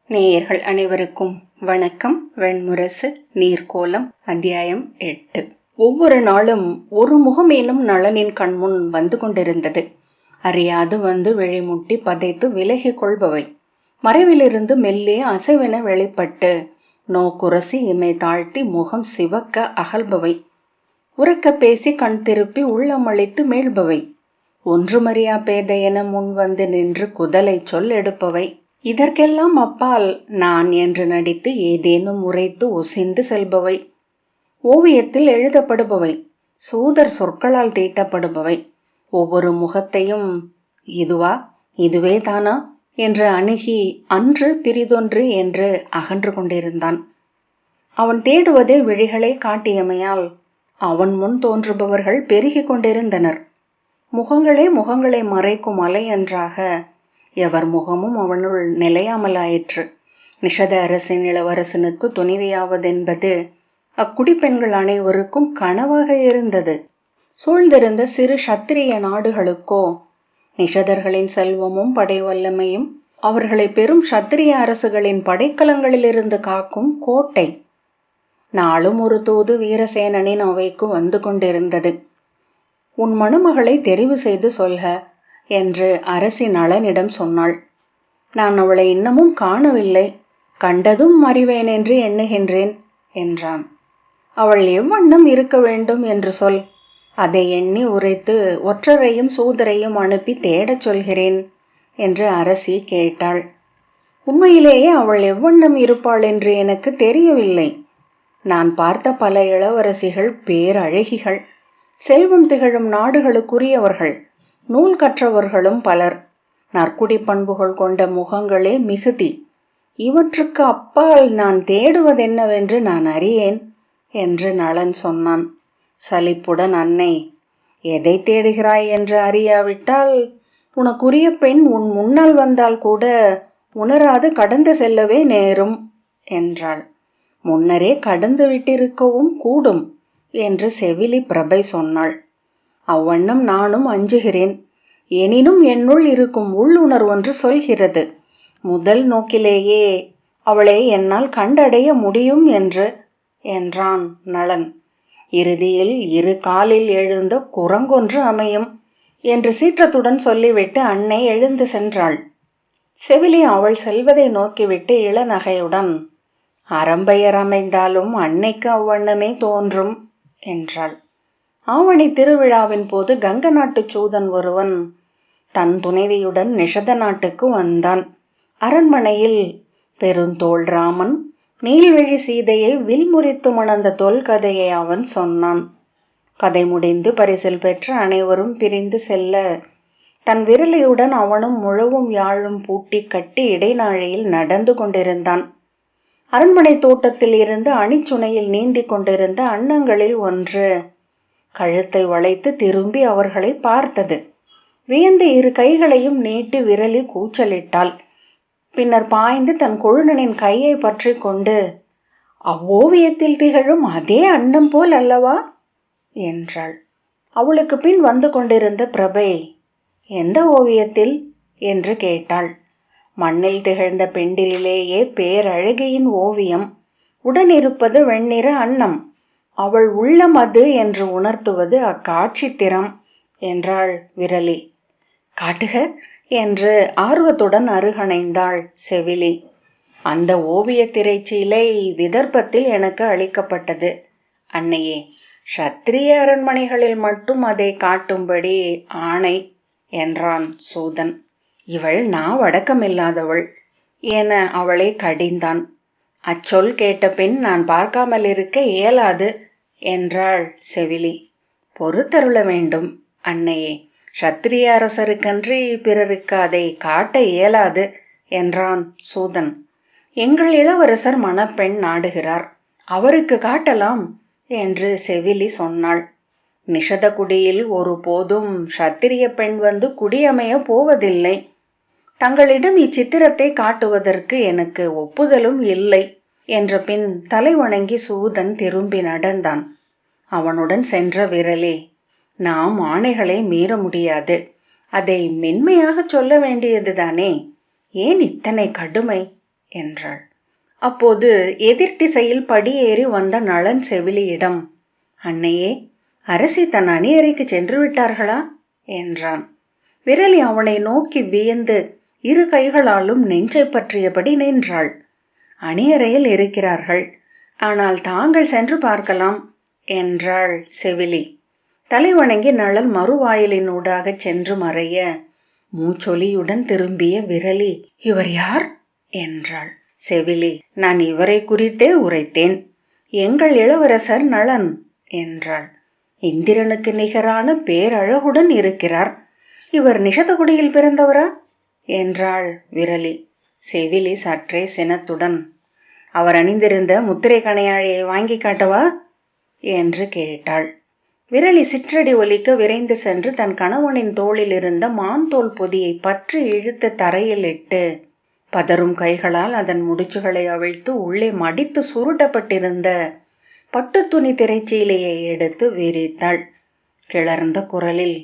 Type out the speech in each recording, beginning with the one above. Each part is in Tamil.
நேயர்கள் அனைவருக்கும் வணக்கம். வெண்முரசு நீர்க்கோலம் அத்தியாயம் 8. ஒவ்வொரு நாளும் ஒரு முகமேனும் நளனின் கண்முன் வந்து கொண்டிருந்தது. அறியாது வந்து விழிமுட்டி பதைத்து விலகிக் கொள்பவை, மறைவிலிருந்து மெல்லே அசைவென வெளிப்பட்டு நோக்குரசி இமை தாழ்த்தி முகம் சிவக்க அகல்பவை, உறக்க பேசி கண் திருப்பி உள்ளமளித்து மீள்பவை, ஒன்றுமறியா பேதையென முன் வந்து நின்று குதலை சொல் எடுப்பவை. இதற்கெல்லாம் அப்பால் நான் என்று நடித்து ஏதேனும் உரைத்து ஒசிந்து செல்பவை, ஓவியத்தில் எழுதப்படுபவை, சூதர் சொற்களால் தீட்டப்படுபவை. ஒவ்வொரு முகத்தையும் இதுவா இதுவே தானா என்று அணுகி அன்று பிரிதொன்று என்று அகன்று கொண்டிருந்தான். அவன் தேடுவதே விழிகளை காட்டியமையால் அவன் முன் தோன்றுபவர்கள் பெருகி கொண்டிருந்தனர். முகங்களை மறைக்கும் அலையன்றாக எவர் முகமும் அவனுள் நிலையாமலாயிற்று. நிஷத அரசின் இளவரசனுக்கு துணைவியாவதென்பது அக்குடிப்பெண்கள் அனைவருக்கும் கனவாக இருந்தது. சூழ்ந்திருந்த சிறு சத்திரிய நாடுகளுக்கோ நிஷதர்களின் செல்வமும் படை வல்லமையும் அவர்களை பெரும் சத்திரிய அரசுகளின் படைக்கலங்களிலிருந்து காக்கும் கோட்டை. நாளும் ஒரு தூது வீரசேனனின் அவைக்கு வந்து கொண்டிருந்தது. உன் மணமகளை தெரிவு செய்து சொல்க என்று அரசி நளனிடம் சொன்னாள். நான் அவளை இன்னமும் காணவில்லை, கண்டதும் அறிவேன் என்று எண்ணுகின்றேன் என்றான். அவள் எவ்வண்ணம் இருக்க வேண்டும் என்று சொல், அதை எண்ணி உரைத்து ஒற்றரையும் சூதரையும் அனுப்பி தேடச் சொல்கிறேன் என்று அரசி கேட்டாள். உண்மையிலேயே அவள் எவ்வண்ணம் இருப்பாள் என்று எனக்கு தெரியவில்லை. நான் பார்த்த பல இளவரசிகள் பேரழகிகள், செல்வம் திகழும் நாடுகளுக்குரியவர்கள், நூல் கற்றவர்களும் பலர், நற்குடி பண்புகள் கொண்ட முகங்களே மிகுதி. இவற்றுக்கு அப்பால் நான் தேடுவதென்னவென்று நான் அறியேன் என்று நளன் சொன்னான். சலிப்புடன் அன்னை, எதை தேடுகிறாய் என்று அறியாவிட்டால் உனக்குரிய பெண் உன் முன்னால் வந்தால் கூட உணராது கடந்து செல்லவே நேரும் என்றாள். முன்னரே கடந்து விட்டிருக்கவும் கூடும் என்று செவிலி பிரபை சொன்னாள். அவ்வண்ணம் நானும் அஞ்சுகிறேன். எனினும் என்னுள் இருக்கும் உள்ளுணர்வொன்று சொல்கிறது, முதல் நோக்கிலேயே அவளை என்னால் கண்டடைய முடியும் என்றான் நளன். இறுதியில் இரு காலில் எழுந்த குரங்கொன்று அமையும் என்று சீற்றத்துடன் சொல்லிவிட்டு அன்னை எழுந்து சென்றாள். செவிலி அவள் செல்வதை நோக்கிவிட்டு இளநகையுடன், அறம்பெயர் அமைந்தாலும் அன்னைக்கு அவ்வண்ணமே தோன்றும் என்றாள். ஆவணி திருவிழாவின் போது கங்க நாட்டு சூதன் ஒருவன் தன் துணைவியுடன் நிஷத நாட்டுக்கு வந்தான். அரண்மனையில் பெருந்தோள் ராமன் நீள்விழி சீதையை வில்முறித்து மணந்த தொல்கதையை அவன் சொன்னான். கதை முடிந்து பரிசில் பெற்ற அனைவரும் பிரிந்து செல்ல தன் விரலியுடன் அவனும் முழவும் யாழும் பூட்டி கட்டி இடைநாழியில் நடந்து கொண்டிருந்தான். அரண்மனை தோட்டத்தில் இருந்து அணிச்சுனையில் நீந்தி கொண்டிருந்த அன்னங்களில் ஒன்று கழுத்தை வளைத்து திரும்பி அவர்களை பார்த்தது. வியந்து இரு கைகளையும் நீட்டி விரலி கூச்சலிட்டாள். பின்னர் பாய்ந்து தன் கொழுநனின் கையை பற்றி கொண்டு, அவ்வோவியத்தில் திகழும் அதே அன்னம் போல் அல்லவா என்றாள். அவளுக்கு பின் வந்து கொண்டிருந்த பிரபை, எந்த ஓவியத்தில் என்று கேட்டாள். மண்ணில் திகழ்ந்த பெண்டிலேயே பேரழகியின் ஓவியம், உடனிருப்பது வெண்ணிற அன்னம், அவள் உள்ளம் அது என்று உணர்த்துவது அக்காட்சி திறம் என்றாள் விரலி. காட்டுக என்று ஆர்வத்துடன் அருகணைந்தாள் செவிலி. அந்த ஓவிய திரைச்சீலை விதர்ப்பத்தில் எனக்கு அளிக்கப்பட்டது அன்னையே. சத்திரிய அரண்மனைகளில் மட்டும் அதை காட்டும்படி ஆணை என்றான் சூதன். இவள் நாவடக்கமில்லாதவள் என அவளை கடிந்தான். அச்சொல் கேட்ட பின் நான் பார்க்காமல் இருக்க இயலாது என்றாள் செவிலி. பொறுத்தருள வேண்டும் அன்னையே, சத்திரிய அரசருக்கன்றி பிறருக்கு அதை காட்ட இயலாது என்றான் சூதன். எங்கள் இளவரசர் மணப்பெண் நாடுகிறார், அவருக்கு காட்டலாம் என்று செவிலி சொன்னாள். நிஷத குடியில் ஒரு போதும் சத்திரிய பெண் வந்து குடியமைய போவதில்லை. தங்களிடம் இச்சித்திரத்தை காட்டுவதற்கு எனக்கு ஒப்புதலும் இல்லை என்ற பின் தலை வணங்கி சூதன் திரும்பி நடந்தான். அவனுடன் சென்ற விரலே, நாம் ஆணைகளை மீற முடியாது, அதை மென்மையாக சொல்ல வேண்டியதுதானே, ஏன் இத்தனை கடுமை என்றாள். அப்போது எதிர் திசையில் படியேறி வந்த நளன் செவிலியிடம், அன்னையே, அரசி தன் அணியறைக்கு சென்று விட்டார்களா என்றான். விரலி அவனை நோக்கி வியந்து இரு கைகளாலும் நெஞ்சை பற்றியபடி நின்றாள். அணியறையில் இருக்கிறார்கள், ஆனால் தாங்கள் சென்று பார்க்கலாம் என்றாள் செவிலி. தலைவணங்கி நளன் மறுவாயிலினூடாக சென்று மறைய மூச்சொலியுடன் திரும்பிய விரலி, இவர் யார் என்றாள். செவிலி, நான் இவரை குறித்தே உரைத்தேன். எங்கள் இளவரசர் நளன் என்றாள். இந்திரனுக்கு நிகரான பேரழகுடன் இருக்கிறார். இவர் நிஷதகுடியில் பிறந்தவரா என்றாள் விரலி. செவிலி சற்றே சினத்துடன், அவர் அணிந்திருந்த முத்திரை கணையாழியை வாங்கி காட்டவா என்று கேட்டாள். விரலி சிற்றடி ஒலிக்க விரைந்து சென்று தன் கணவனின் தோளில் இருந்த மான்தோல் பொதியை பற்றி இழுத்து தரையில் இட்டு பதறும் கைகளால் அதன் முடிச்சுகளை அவிழ்த்து உள்ளே மடித்து சுருட்டப்பட்டிருந்த பட்டு துணி திரைச்சீலையை எடுத்து விரித்தாள். கிளர்ந்த குரலில்,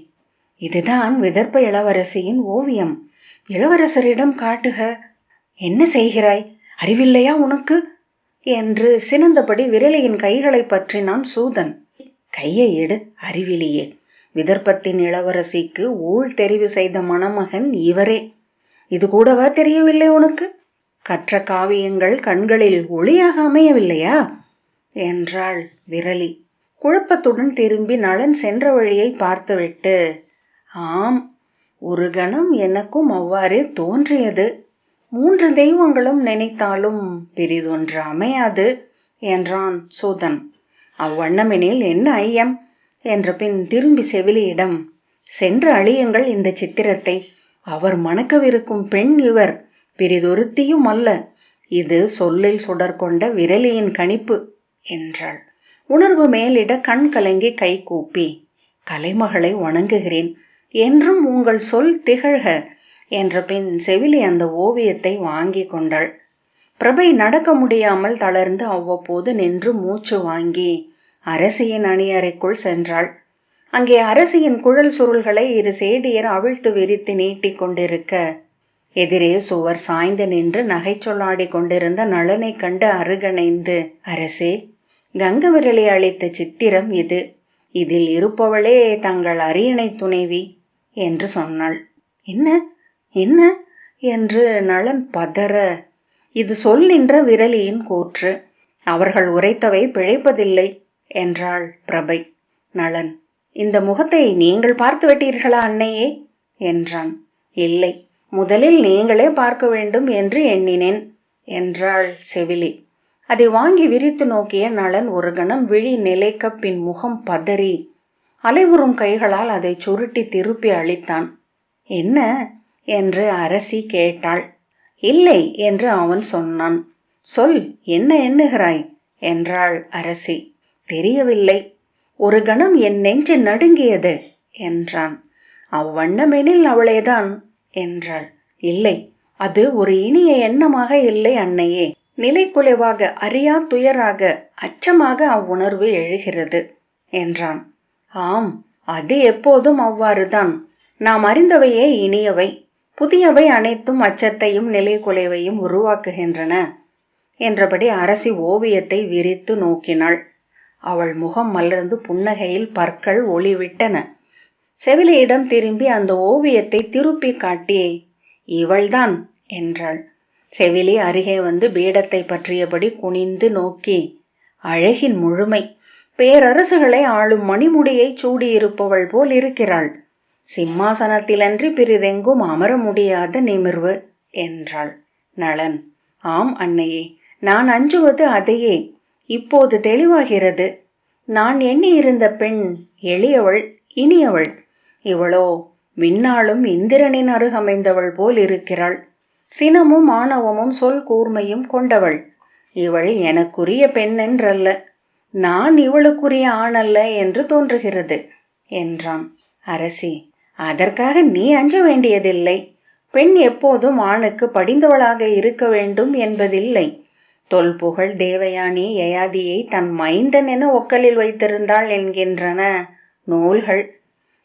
இதுதான் விதர்ப்ப இளவரசியின் ஓவியம். இளவரசரிடம் காட்டுக. என்ன செய்கிறாய், அறிவில்லையா உனக்கு என்று சினந்தபடி விரலியின் கைகளை பற்றினான் சூதன். கையை எடு, அறிவிலியே. விதர்ப்பத்தின் இளவரசிக்கு ஊழ் தெரிவு செய்த மணமகன் இவரே. இது கூடவா தெரியவில்லை உனக்கு? கற்ற காவியங்கள் கண்களில் ஒளியாக அமையவில்லையா என்றாள் விரலி. குழப்பத்துடன் திரும்பி நளன் சென்ற வழியை பார்த்துவிட்டு, ஆம், ஒரு கணம் எனக்கும் அவ்வாறே தோன்றியது. 3 தெய்வங்களும் நினைத்தாலும் பெரிதொன்று அமையாது என்றான் சூதன். அவ்வண்ணமெனில் என்ன ஐயம் என்ற பின் திரும்பி செவிலியிடம், சென்று அழியுங்கள் இந்த சித்திரத்தை. அவர் மணக்கவிருக்கும் பெண் இவர், பிரிதொருத்தியும் அல்ல. இது சொல்லில் சுடர்கொண்ட விரலியின் கணிப்பு என்றாள். உணர்வு மேலிட கண் கலங்கி கை கூப்பி, கலைமகளை வணங்குகிறேன், என்றும் உங்கள் சொல் திகழ்க என்ற பின் செவிலி அந்த ஓவியத்தை வாங்கி கொண்டாள். பிரபை நடக்க முடியாமல் தளர்ந்து அவ்வப்போது நின்று மூச்சு வாங்கி அரசியின் அணியறைக்குள் சென்றாள். அங்கே அரசியின் குழல் சுருள்களை 2 சேடியர் அவிழ்த்து விரித்து நீட்டி கொண்டிருக்க, எதிரே சுவர் சாய்ந்து நின்று நகைச்சொல்லாடி கொண்டிருந்த நளனை கண்டு அருகணைந்து, அரசே, கங்கவிரலி அளித்த சித்திரம் இது. இதில் இருப்பவளே தங்கள் அரியணை துணைவி என்று சொன்னாள். என்ன என்ன என்று நளன் பதற, இது சொல் நின்ற விரலியின் கூற்று. அவர்கள் உரைத்தவை பிழைப்பதில்லை என்றாள் பிரபை. நளன், இந்த முகத்தை நீங்கள் பார்த்து விட்டீர்களா அன்னையே என்றான். இல்லை, முதலில் நீங்களே பார்க்க வேண்டும் என்று எண்ணினேன் என்றாள் செவிலி. அதை வாங்கி விரித்து நோக்கிய நளன் ஒரு கணம் விழி நிலைக்க பின் முகம் பதறி அலைவுறும் கைகளால் அதை சுருட்டி திருப்பி அளித்தான். என்ன என்று அரசி கேட்டாள். இல்லை என்று அவன் சொன்னான். சொல், என்ன எண்ணுகிறாய் என்றாள் அரசி. தெரியவில்லை. ஒரு கணம் என் நெஞ்சு நடுங்கியது என்றான். அவ்வண்ணமெனில் அவளேதான் என்றாள். இல்லை, அது ஒரு இனிய எண்ணமாக இல்லை அன்னையே. நிலைக்குலைவாக, அறியா துயராக, அச்சமாக அவ்வுணர்வு எழுகிறது என்றான். ஆம், அது எப்போதும் அவ்வாறுதான். நாம் அறிந்தவையே இனியவை. புதியவை அனைத்தும் அச்சத்தையும் நிலைக்குலைவையும் உருவாக்குகின்றன என்றபடி அரசி ஓவியத்தை விரித்து நோக்கினாள். அவள் முகம் மலர்ந்து புன்னகையில் பற்கள் ஒளிவிட்டன. செவிலியிடம் திரும்பி அந்த ஓவியத்தை திருப்பி காட்டி, இவள்தான் என்றாள். செவிலி அருகே வந்து பீடத்தை பற்றியபடி குனிந்து நோக்கி, அழகின் முழுமை, பேரரசுகளை ஆளும் மணிமுடியை சூடியிருப்பவள் போல் இருக்கிறாள். சிம்மாசனத்திலன்றி பிறிதெங்கும் அமர முடியாத நிமிர்வு என்றாள். நளன், ஆம் அன்னையே, நான் அஞ்சுவது அதையே. இப்போது தெளிவாகிறது. நான் எண்ணியிருந்த பெண் எளியவள், இனியவள். இவளோ விண்ணாளும் இந்திரனின் அருகமைந்தவள் போல் இருக்கிறாள். சினமும் ஆணவமும் சொல் கூர்மையும் கொண்டவள். இவள் எனக்குரிய பெண்ணென்றல்ல, நான் இவளுக்குரிய ஆணல்ல என்று தோன்றுகிறது என்றான். அரசி, அதற்காக நீ அஞ்ச வேண்டியதில்லை. பெண் எப்போதும் ஆணுக்கு படிந்தவளாக இருக்க வேண்டும் என்பதில்லை. தொல்புகழ் தேவயானி யயாதியை தன் மைந்தன் என ஒக்கலில் வைத்திருந்தாள் என்கின்றன நூல்கள்.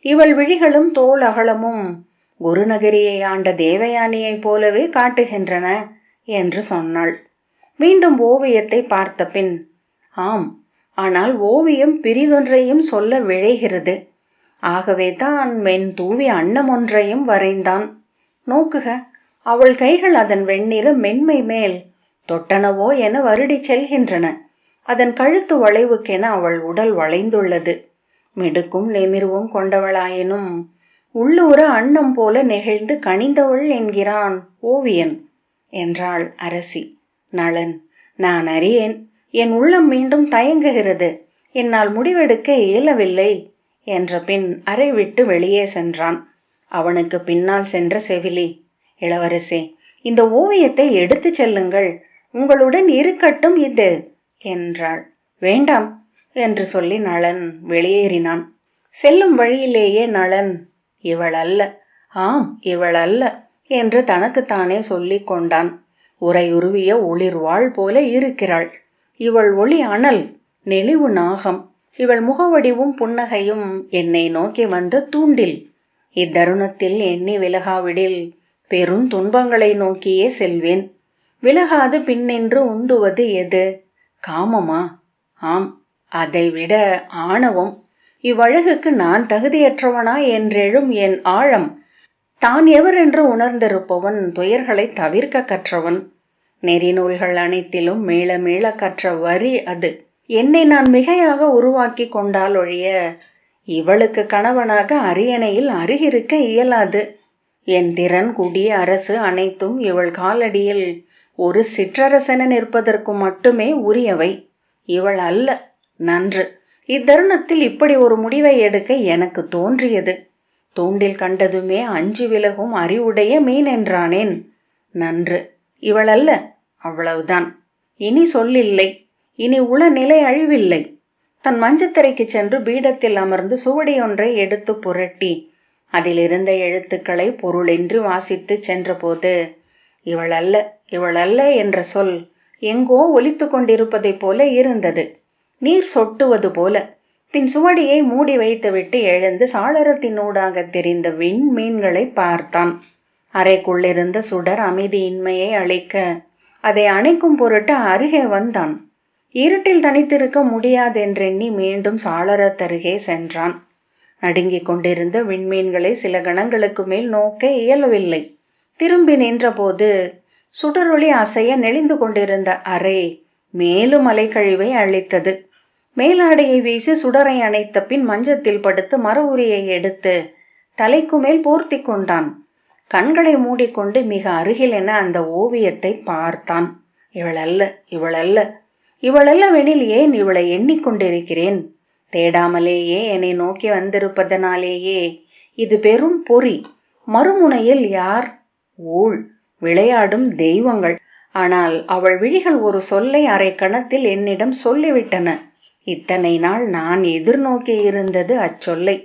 இவள் விழிகளும் தோள் அகலமும் குருநகரியை ஆண்ட தேவயானியைப் போலவே காட்டுகின்றன என்று சொன்னாள். மீண்டும் ஓவியத்தை பார்த்த பின், ஆம், ஆனால் ஓவியம் பிரிதொன்றையும் சொல்ல விழைகிறது. ஆகவே தான் மென் தூவி அன்னம் ஒன்றையும் வரைந்தான். நோக்குக, அவள் கைகள் அதன் வெண்ணிற மென்மை மேல் தொட்டனவோ என வருடி செல்கின்றன. அதன் கழுத்து வளைவுக்கென அவள் உடல் வளைந்துள்ளது. மிடுக்கும் நெமிர்வும் கொண்டவளாயினும் உள்ளூர அன்னம் போல நெகிழ்ந்து கனிந்தவள் என்கிறான் ஓவியன் என்றாள் அரசி. நளன், நான் அறியேன். என் உள்ளம் மீண்டும் தயங்குகிறது. என்னால் முடிவெடுக்க இயலவில்லை என்ற பின் அறை விட்டு வெளியே சென்றான். அவனுக்கு பின்னால் சென்ற செவிலி, இளவரசே, இந்த ஓவியத்தை எடுத்து செல்லுங்கள், உங்களுடன் இருக்கட்டும் இது என்றாள். வேண்டாம் என்று சொல்லி நளன் வெளியேறினான். செல்லும் வழியிலேயே நளன், இவள் அல்ல, ஆம் இவள் அல்ல என்று தனக்குத்தானே சொல்லிக் கொண்டான். உரையுருவிய ஒளிர்வாள் போல இருக்கிறாள். இவள் ஒளி அனல், நெளிவு நாகம். இவள் முகவடிவும் புன்னகையும் என்னை நோக்கி வந்த தூண்டில். இத்தருணத்தில் எண்ணி விலகாவிடில் பெரும் துன்பங்களை நோக்கியே செல்வேன். விலகாது பின்னின்று உந்துவது எது? காமமா? ஆம், அதைவிட ஆணவம். இவ்வழகுக்கு நான் தகுதியற்றவனா என்றெழும் என் ஆழம். தான் எவரென்று உணர்ந்திருப்பவன் துயர்களை தவிர்க்க கற்றவன். நெறிநூல்கள் அனைத்திலும் மீள மீள கற்ற வரி அது. என்னை நான் மிகையாக உருவாக்கி கொண்டால் ஒழிய இவளுக்கு கணவனாக அரியணையில் அருகிருக்க இயலாது. என் திறன், குடி, அரசு அனைத்தும் இவள் காலடியில் ஒரு சிற்றரசென நிற்பதற்கு மட்டுமே உரியவை. இவள் அல்ல. நன்று. இத்தருணத்தில் இப்படி ஒரு முடிவை எடுக்க எனக்கு தோன்றியது. தூண்டில் கண்டதுமே அஞ்சு விலகும் அறிவுடைய மீன் என்றானேன். நன்று. இவள் அல்ல, அவ்வளவுதான். இனி சொல்லில்லை. இனி உள நிலை அழிவில்லை. தன் மஞ்சத்தரைக்கு சென்று பீடத்தில் அமர்ந்து சுவடியொன்றை எடுத்து புரட்டி அதிலிருந்த எழுத்துக்களை பொருளின்றி வாசித்து சென்றபோது, இவள் அல்ல, இவள் அல்ல என்ற சொல் எங்கோ ஒலித்து கொண்டிருப்பதைப் போல இருந்தது. நீர் சொட்டுவது போல. பின் சுவடியை மூடி வைத்துவிட்டு எழுந்து சாளரத்தினூடாக தெரிந்த விண்மீன்களை பார்த்தான். அறைக்குள்ளிருந்த சுடர் அமைதியின்மையை அழிக்க அதை அணைக்கும் பொருட்டு அருகே வந்தான். இருட்டில் தனித்திருக்க முடியாதென்றெண்ணி மீண்டும் சாளரத்தருகே சென்றான். நடுங்கிக் கொண்டிருந்த விண்மீன்களை சில கணங்களுக்கு மேல் நோக்க இயலவில்லை. திரும்பி நின்றபோது சுடரொளி அசைய நெளிந்து கொண்டிருந்த அறை மேலும் அலைக்கழிவை அளித்தது. மேலாடையை வீசி சுடரை அணைத்த பின் மஞ்சத்தில் படுத்து மர உரியை எடுத்து தலைக்கு மேல் போர்த்தி கொண்டான். கண்களை மூடிக்கொண்டு மிக அருகில் என அந்த ஓவியத்தை பார்த்தான். இவளல்ல, இவளல்ல, இவளல்லவெனில் ஏன் இவளை எண்ணிக்கொண்டிருக்கிறேன்? தேடாமலேயே என்னை நோக்கி வந்திருப்பதனாலேயே இது பெரும் பொறி. மறுமுனையில் யார்? ஊழ், விளையாடும் தெய்வங்கள். ஆனால் அவள் விழிகள் ஒரு சொல்லை அரை கணத்தில் என்னிடம் சொல்லிவிட்டன. இத்தனை நாள் நான் எதிர்நோக்கி இருந்தது அச்சொல்லை.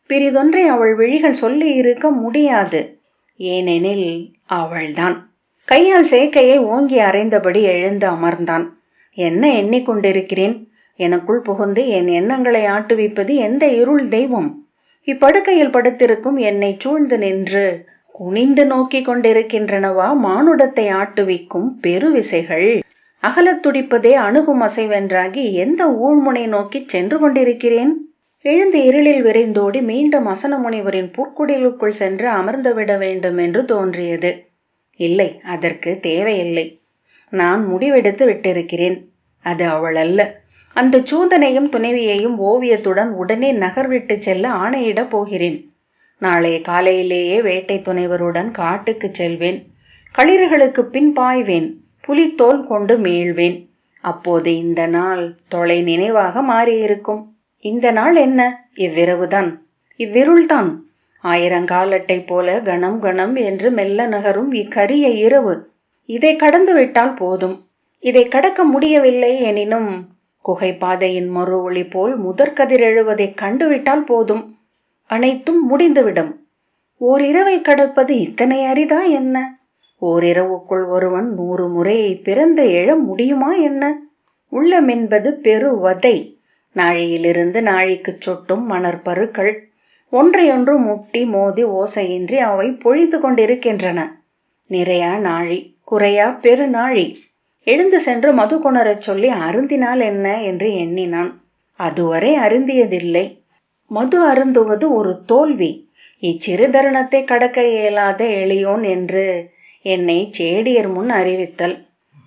பிரிதொன்றை அவள் விழிகள் சொல்லி இருக்க முடியாது. ஏனெனில் அவள்தான். கையால் சேக்கையை ஓங்கி அறைந்தபடி எழுந்து அமர்ந்தான். என்ன எண்ணிக்கொண்டிருக்கிறேன்? எனக்குள் புகுந்து என் எண்ணங்களை ஆட்டுவிப்பது எந்த இருள் தெய்வம்? இப்படுக்கையில் படுத்திருக்கும் என்னை சூழ்ந்து நின்று குனிந்து நோக்கி கொண்டிருக்கின்றனவா மானுடத்தை ஆட்டுவிக்கும் பெருவிசைகள்? அகலத் துடிப்பதே அணுகும் அசைவென்றாகி எந்த ஊழ்முனை நோக்கி சென்று கொண்டிருக்கிறேன்? எழுந்து இருளில் விரைந்தோடி மீண்டும் அசன முனிவரின் புற்குடிலுக்குள் சென்று அமர்ந்து விட வேண்டும் என்று தோன்றியது. இல்லை, அதற்கு தேவையில்லை. நான் முடிவெடுத்து விட்டிருக்கிறேன். அது அவள் அல்ல. அந்த சூதனையும் துணைவியையும் ஓவியத்துடன் உடனே நகர்விட்டு செல்ல ஆணையிடப் போகிறேன். நாளைய காலையிலேயே வேட்டை துணைவருடன் காட்டுக்கு செல்வேன். களிறுகளுக்கு பின் பாய்வேன். புலித்தோல் கொண்டு மீள்வேன். அப்போது இந்த நாள் தொலை நினைவாக மாறியிருக்கும். இந்த நாள் என்ன? இவ்விரவுதான், இவ்விருள்தான். ஆயிரங்காலட்டை போல கணம் கணம் என்று மெல்ல நகரும் இக்கரிய இரவு. இதை கடந்து விட்டால் போதும். இதை கடக்க முடியவில்லை எனினும் குகை பாதையின் மறு ஒளி போல் முதற்கதிர் எழுவதைக் கண்டுவிட்டால் போதும். அனைத்தும் முடிந்துவிடும். ஓரிரவை கடப்பது இத்தனை அரிதா என்ன? ஓரிரவுக்குள் ஒருவன் 100 முறை பிறந்து எழ முடியுமா என்ன? உள்ளம் என்பது பெருவதை. நாழியிலிருந்து நாழிக்கு சொட்டும் மணற்பருக்கள். ஒன்றையொன்று முட்டி மோதி ஓசையின்றி அவை பொழிந்து கொண்டிருக்கின்றன. நிறைய நாழி, குறையா பெருநாழி. எழுந்து சென்று மது கொணரச் சொல்லி அருந்தினால் என்ன என்று எண்ணினான். அதுவரை அருந்தியதில்லை. மது அருந்துவது ஒரு தோல்வி. இச்சிறு தருணத்தை கடக்க இயலாத எளியோன் என்று என்னை சேடியர் முன் அறிவித்தல்.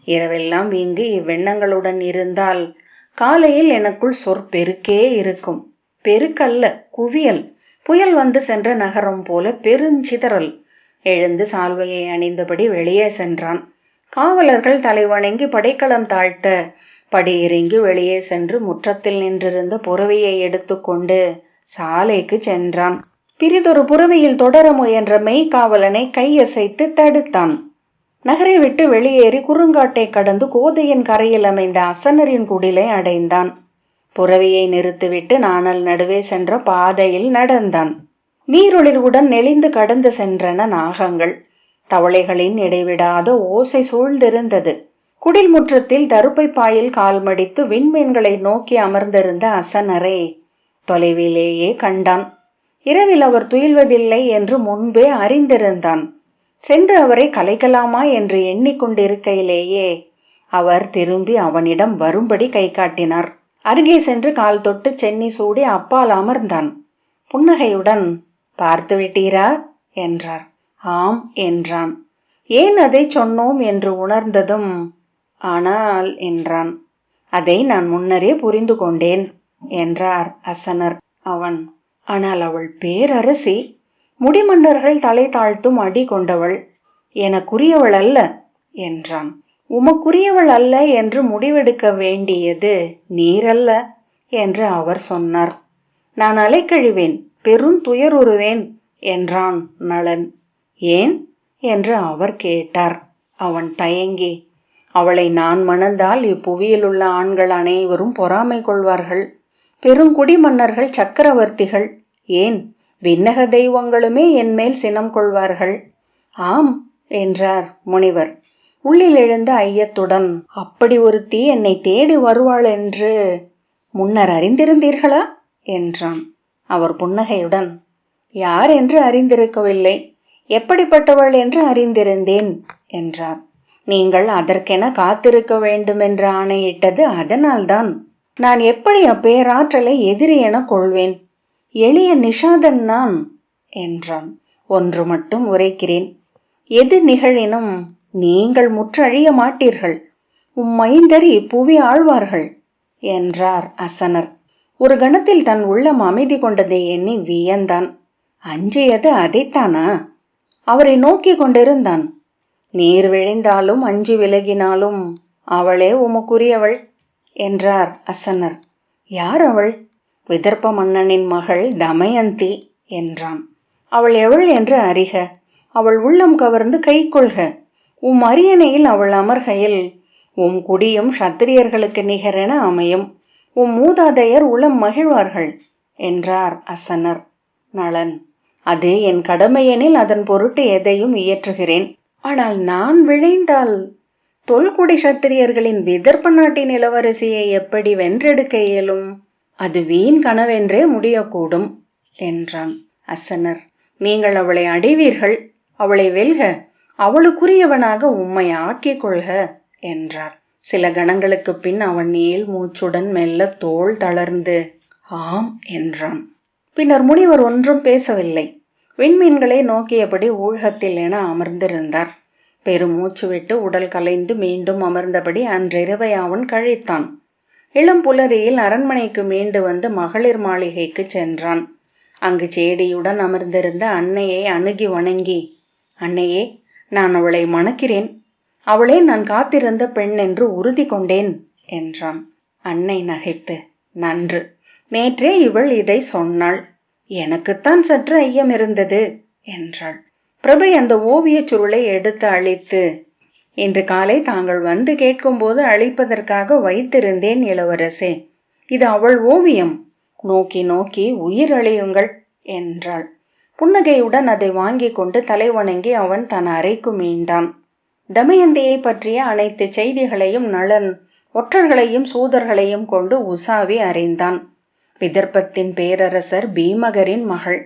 இரவெல்லாம் இங்கு இவ்வெண்ணங்களுடன் இருந்தால் காலையில் எனக்குள் சொற்பெருக்கே இருக்கும். பெருக்கல்ல, குவியல். புயல் வந்து சென்ற நகரம் போல பெருஞ்சிதறல். எழுந்து சால்வையை அணிந்தபடி வெளியே சென்றான். காவலர்கள் தலைவணங்கி படைக்கலம் தாழ்த்த படி இறங்கி வெளியே சென்று முற்றத்தில் நின்றிருந்த புறவியை எடுத்துக்கொண்டு சாலைக்கு சென்றான். பிரிதொரு புறவியில் தொடர முயன்ற மெய்காவலனை கையசைத்து தடுத்தான். நகரை விட்டு வெளியேறி குறுங்காட்டை கடந்து கோதையின் கரையில் அமைந்த அசனரின் குடிலை அடைந்தான். புறவியை நிறுத்திவிட்டு நாணல் நடுவே சென்ற பாதையில் நடந்தான். நீரொளிர்வுடன் நெளிந்து கடந்து சென்றன நாகங்கள். தவளைகளின் இடைவிடாத ஓசை சூழ்ந்திருந்தது. குடில் முற்றத்தில் தருப்பை பாயில் கால் மடித்து விண்மீன்களை நோக்கி அமர்ந்திருந்த அசனரை தொலைவிலேயே கண்டான். இரவில் அவர் துயில்வதில்லை என்று முன்பே அறிந்திருந்தான். சென்று அவரை கலைக்கலாமா என்று எண்ணிக்கொண்டிருக்கையிலேயே அவர் திரும்பி அவனிடம் வரும்படி கை காட்டினார். அருகே சென்று கால் தொட்டு சென்னி சூடி அப்பால் அமர்ந்தான். புன்னகையுடன், பார்த்து விட்டீரா என்றார். ஆம் என்றான். ஏன் அதை சொன்னோம் என்று உணர்ந்ததும், ஆனால் என்றான். அதை நான் முன்னரே புரிந்து கொண்டேன் என்றார் அசனர். அவன், ஆனால் அவள் பேரரசி, முடிமன்னர்கள் தலை தாழ்த்தும் அடி கொண்டவள், எனக்குரியவள் அல்ல என்றான். உமக்குரியவள் அல்ல என்று முடிவெடுக்க வேண்டியது நீரல்ல என்று அவர் சொன்னார். நான் அலைக்கழிவேன், பெருந்துயருவேன் என்றான் நளன். ஏன் என்று அவர் கேட்டார். அவன் தயங்கி, அவளை நான் மணந்தால் இப்புவியில் உள்ள ஆண்கள் அனைவரும் பொறாமை கொள்வார்கள். பெருங்குடி மன்னர்கள், சக்கரவர்த்திகள், ஏன் விண்ணக தெய்வங்களுமே என் மேல் சினம் கொள்வார்கள். ஆம் என்றார் முனிவர் உள்ளில் எழுந்த ஐயத்துடன். அப்படி ஒருத்தி என்னை தேடி வருவாள் என்று முன்னர் அறிந்திருந்தீர்களா என்றான். அவர் புன்னகையுடன், யார் என்று அறிந்திருக்கவில்லை, எப்படிப்பட்டவள் என்று அறிந்திருந்தேன் என்றார். நீங்கள் அதற்கென காத்திருக்க வேண்டுமென்று ஆணையிட்டது அதனால்தான். நான் எப்படி அப்பேராற்றலை எதிரி என கொள்வேன்? எளிய நிஷாதன் நான் என்றான். ஒன்று மட்டும் உரைக்கிறேன், எது நிகழினும் நீங்கள் முற்றழிய மாட்டீர்கள். மைந்தர் இப்புவி ஆழ்வார்கள் என்றார் அசனர். ஒரு கணத்தில் தன் உள்ளம் அமைதி கொண்டதை எண்ணி வியந்தான். அஞ்சியது அதைத்தானா? அவரை நோக்கி கொண்டிருந்தான். நீர் விழைந்தாலும் அஞ்சி விலகினாலும் அவளே உமக்குரியவள் என்றார் அசனர். யார் அவள்? விதர்ப்ப மன்னனின் மகள் தமயந்தி என்றான். அவள் எவள் என்று அறிக, அவள் உள்ளம் கவர்ந்து கை கொள்க. உம் அரியணையில் அவள் அமர்கையில் உம் குடியும் சத்திரியர்களுக்கு நிகரென அமையும். உம் மூதாதையர் உளம் மகிழ்வார்கள் என்றார் அசனர். நளன், அது என் கடமையெனில் அதன் பொருட்டு எதையும் இயற்றுகிறேன். ஆனால் நான் விழைந்தால் தொல்குடி சத்திரியர்களின் விதர்ப்ப நாட்டின் இளவரசியை எப்படி வென்றெடுக்க இயலும்? அது வீண் கனவென்றே முடியக்கூடும் என்றான் அசனர். நீங்கள் அவளை அடைவீர்கள், அவளை வெல்க, அவளுக்குரியவனாக உம்மை ஆக்கிக் கொள்க என்றார். சில கணங்களுக்கு பின் அவன் நீள் மூச்சுடன் மெல்ல தோள் தளர்ந்து ஆம் என்றான். பின்னர் முனிவர் ஒன்றும் பேசவில்லை. விண்மீன்களை நோக்கியபடி ஊழகத்தில் என அமர்ந்திருந்தார். பெருமூச்சு விட்டு உடல் கலைந்து மீண்டும் அமர்ந்தபடி அன்றிரவை அவன் கழித்தான். இளம் புலரியில் அரண்மனைக்கு மீண்டு வந்து மகளிர் மாளிகைக்கு சென்றான். அங்கு சேடியுடன் அமர்ந்திருந்த அன்னையை அணுகி வணங்கி, அன்னையே, நான் அவளை மணக்கிறேன். அவளே நான் காத்திருந்த பெண் என்று உறுதி கொண்டேன் என்றான். அன்னை நகைத்து, நன்று, நேற்றே இவள் இதை சொன்னாள். எனக்குத்தான் சற்று ஐயம் இருந்தது என்றாள். பிரபை அந்த ஓவியச் சுருளை எடுத்து அளித்து, இன்று காலை தாங்கள் வந்து கேட்கும்போது அளிப்பதற்காக வைத்திருந்தேன் இளவரசே. இது அவள் ஓவியம், நோக்கி நோக்கி உயிர் அழியுங்கள் என்றாள். புன்னகையுடன் அதை வாங்கி கொண்டு தலை வணங்கி அவன் தன் அறைக்கு மீண்டான். தமயந்தியை பற்றிய அனைத்து செய்திகளையும் நளன் ஒற்றர்களையும் சூதர்களையும் கொண்டு உசாவி அறிந்தான். விதர்ப்பத்தின் பேரரசர் பீமகரின் மகள்.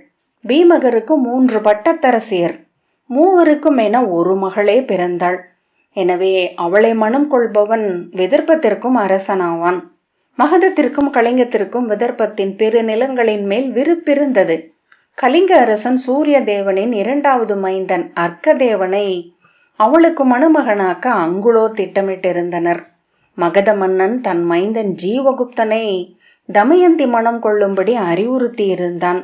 பீமகருக்கு 3 பட்டத்தரசியர், 3 என ஒரு மகளே பிறந்தாள். எனவே அவளை மனம் கொள்பவன் விதர்ப்பத்திற்கும் அரசனாவான். மகதத்திற்கும் கலிங்கத்திற்கும் விதர்ப்பத்தின் பெரு நிலங்களின் மேல் விருப்பிருந்தது. கலிங்க அரசன் சூரிய தேவனின் இரண்டாவது மைந்தன் அர்க்கதேவனை அவளுக்கு மணமகனாக்க அங்குளோ திட்டமிட்டிருந்தனர். மகத மன்னன் தன் மைந்தன் ஜீவகுப்தனை தமயந்தி மனம் கொள்ளும்படி அறிவுறுத்தி இருந்தான்.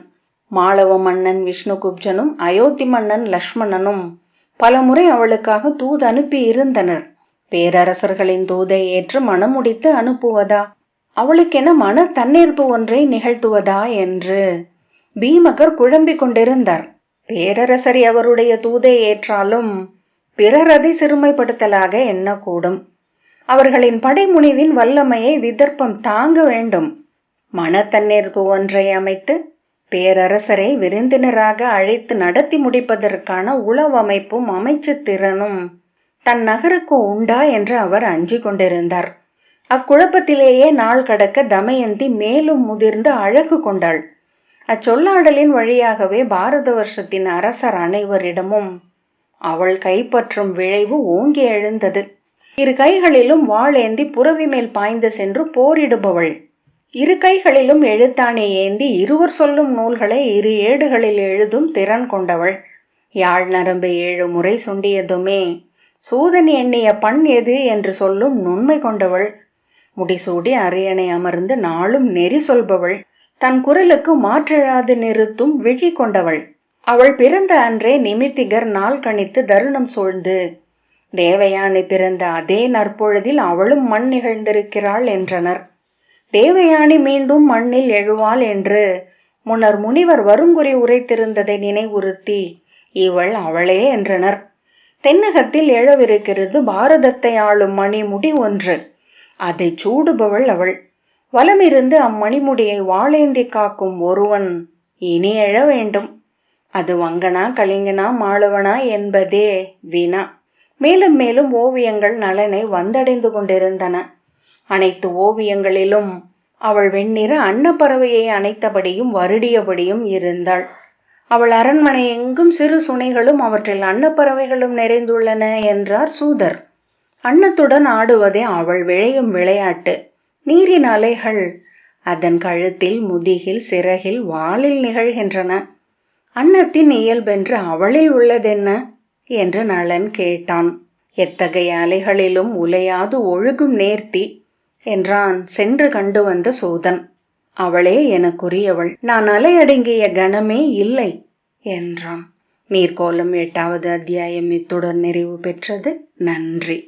மாளவ மன்னன் விஷ்ணுகுப்ஜனும் அயோத்தி மன்னன் லக்ஷ்மணனும் பலமுறை அவளுக்காக தூது அனுப்பி இருந்தனர். பேரரசர்களின் தூதை ஏற்று மனமுடித்து அனுப்புவதா, அவளுக்கென மன தன்னேற்பு ஒன்றை நிகழ்த்துவதா என்று பீமகர் குழம்பிக் கொண்டிருந்தார். பேரரசர் அவருடைய தூதை ஏற்றாலும் பிறர் அதை சிறுமைப்படுத்தலாக எண்ணக்கூடும். அவர்களின் படைமுனிவின் வல்லமையை விதர்ப்பம் தாங்க வேண்டும். மன தன்னேற்பு ஒன்றை அமைத்து பேரரசரை விருந்தினராக அழைத்து நடத்தி முடிப்பதற்கான உளவமைப்பும் அமைச்சு திறனும் தன் நகருக்கு உண்டா என்று அவர் அஞ்சிக் கொண்டிருந்தார். அக்குழப்பத்திலேயே நாள் கடக்க தமயந்தி மேலும் முதிர்ந்து அழகு கொண்டாள். அச்சொல்லாடலின் வழியாகவே பாரத வருஷத்தின் அரசர் அனைவரிடமும் அவள் கைப்பற்றும் விளைவு ஓங்கி எழுந்தது. இரு கைகளிலும் வாளேந்தி புறவி மேல் பாய்ந்து சென்று போரிடுபவள், இரு கைகளிலும் எழுத்தாணி ஏந்தி இருவர் சொல்லும் நூல்களை இரு ஏடுகளில் எழுதும் திறன் கொண்டவள், யாழ் நரம்பு 7 முறை சுண்டியதுமே சூதன் எண்ணிய பண் எது என்று சொல்லும் நுண்மை கொண்டவள், முடிசூடி அரியணை அமர்ந்து நாளும் நெறி சொல்பவள், தன் குரலுக்கு மாற்றெழாது நிறுத்தும் விழி கொண்டவள். அவள் பிறந்த அன்றே நிமித்திகர் நாள் கணித்து தருணம் சூழ்ந்து தேவயானி பிறந்த அதே நற்பொழுதில் அவளும் மண் நிகழ்ந்திருக்கிறாள் என்றனர். தேவயானி மீண்டும் மண்ணில் எழுவாள் என்று முன்னர் முனிவர் வருங்குறி உரைத்திருந்ததை நினைவுறுத்தி இவள் அவளே என்றனர். தென்னகத்தில் எழவிருக்கிறது பாரதத்தை ஆளும் மணிமுடி ஒன்று. அதை சூடுபவள் அவள். வலமிருந்து அம்மணிமுடியை வாளேந்தி காக்கும் ஒருவன் இனி எழ வேண்டும். அது வங்கனா கலிங்கனா மாளவனா என்பதே வினா. மேலும் மேலும் ஓவியங்கள் நலனை வந்தடைந்து கொண்டிருந்தன. அனைத்து ஓவியங்களிலும் அவள் வெண்ணிற அன்னப்பறவையை அணைத்தபடியும் வருடியபடியும் இருந்தாள். அவள் அரண்மனை எங்கும் சிறு சுனைகளும் அவற்றில் அன்னப்பறவைகளும் நிறைந்துள்ளன என்றார் சூதர். அன்னத்துடன் ஆடுவதே அவள் விளையும் விளையாட்டு. நீரின் அலைகள் அதன் கழுத்தில், முதுகில், சிறகில், வாலில் நிகழ்கின்றன. அன்னத்தின் இயல்பென்று அவளில் உள்ளதென்ன என்று நளன் கேட்டான். எத்தகைய அலைகளிலும் உலையாது ஒழுகும் நேர்த்தி என்றான் சென்று கண்டு வந்த சூதன். அவளே எனக்குரியவள், நான் அலையடங்கிய கணமே இல்லை என்றான். நீர்க்கோலம் 8வது அத்தியாயம் இத்துடன் நிறைவு பெற்றது. நன்றி.